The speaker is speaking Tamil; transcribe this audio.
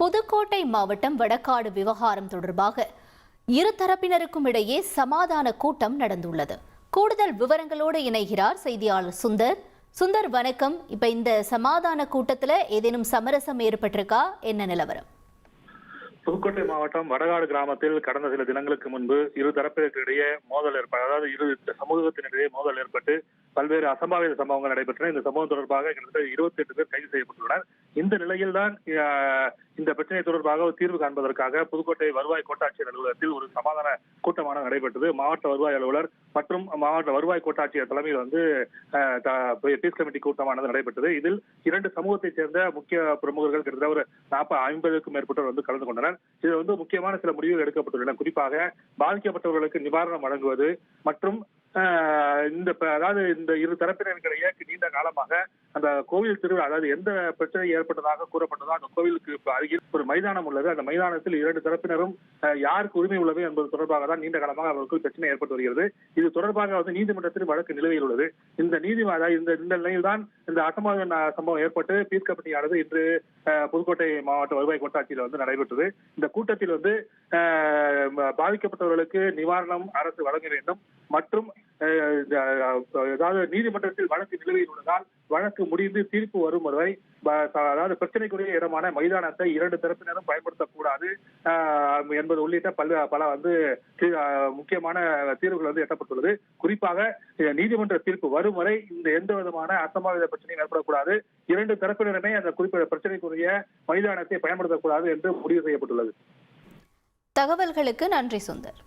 புதுக்கோட்டை மாவட்டம் வடக்காடு விவகாரம் தொடர்பாக இரு தரப்பினருக்கும் இடையே சமாதான கூட்டம் நடந்துள்ளது. கூடுதல் விவரங்களோடு இணைகிறார் செய்தியாளர் சுந்தர். சுந்தர், வணக்கம். இப்ப இந்த சமாதான கூட்டத்துல ஏதேனும் சமரசம் ஏற்பட்டிருக்கா? என்ன நிலவரம்? புதுக்கோட்டை மாவட்டம் வடகாடு கிராமத்தில் கடந்த சில தினங்களுக்கு முன்பு இரு தரப்பினருக்கிடையே மோதல் அதாவது இரு சமூகத்தினிடையே மோதல் ஏற்பட்டு பல்வேறு அசம்பாவித சம்பவங்கள் நடைபெற்றன. இந்த சம்பவம் தொடர்பாக கிட்டத்தட்ட 28 பேர் கைது செய்யப்பட்டுள்ளனர். இந்த நிலையில்தான் இந்த பிரச்சனை தொடர்பாக தீர்வு காண்பதற்காக புதுக்கோட்டை வருவாய் கோட்டாட்சியர் அலுவலகத்தில் ஒரு சமாதான கூட்டமானது நடைபெற்றது. மாவட்ட வருவாய் அலுவலர் மற்றும் மாவட்ட வருவாய் கோட்டாட்சியர் தலைமையில் பீஸ் கமிட்டி கூட்டமானது நடைபெற்றது. இதில் இரண்டு சமூகத்தைச் சேர்ந்த முக்கிய பிரமுகர்கள் கிட்டத்தட்ட ஒரு 50க்கும் மேற்பட்டோர் கலந்து கொண்டனர். இதில் முக்கியமான சில முடிவுகள் எடுக்கப்பட்டுள்ளன. குறிப்பாக பாதிக்கப்பட்டவர்களுக்கு நிவாரணம் வழங்குவது மற்றும் இந்த இரு தரப்பினருக்கிடையே நீண்ட காலமாக அந்த கோவில் திருவிழா, அதாவது எந்த பிரச்சனை ஏற்பட்டதாக கூறப்பட்டதோ அந்த கோவிலுக்கு அருகில் ஒரு மைதானம் உள்ளது. அந்த மைதானத்தில் இரண்டு தரப்பினரும் யாருக்கு உரிமை உள்ளது என்பது தொடர்பாக தான் நீண்ட காலமாக அவர்களுக்கு பிரச்சனை ஏற்பட்டு வருகிறது. இது தொடர்பாக நீதிமன்றத்தில் வழக்கு நிலுவையில் உள்ளது. இந்த நிலையில் தான் இந்த அசம்பாவித சம்பவம் ஏற்பட்டு பீஸ் கமிட்டியானது இன்று புதுக்கோட்டை மாவட்ட வருவாய் கோட்டாட்சியில் நடைபெற்றது. இந்த கூட்டத்தில் பாதிக்கப்பட்டவர்களுக்கு நிவாரணம் அரசு வழங்க வேண்டும் மற்றும் அதாவது நீதிமன்றத்தில் வழக்கு நிலுவையில் உள்ளதால் வழக்கு முடிந்து தீர்ப்பு வரும் வரை அதாவது பிரச்சனைக்குரிய இடமான மைதானத்தை இரண்டு தரப்பினரும் பயன்படுத்தக்கூடாது என்பது உள்ளிட்ட பல முக்கியமான தீர்வுகள் எட்டப்பட்டுள்ளது. குறிப்பாக நீதிமன்ற தீர்ப்பு வரும் வரை இந்த எந்த விதமான அசம்பாவித பிரச்சனையும் ஏற்படக்கூடாது, இரண்டு தரப்பினருமே அந்த குறிப்பிட்ட பிரச்சனைக்குரிய மைதானத்தை பயன்படுத்தக்கூடாது என்று முடிவு செய்யப்பட்டுள்ளது. தகவல்களுக்கு நன்றி சுந்தர்.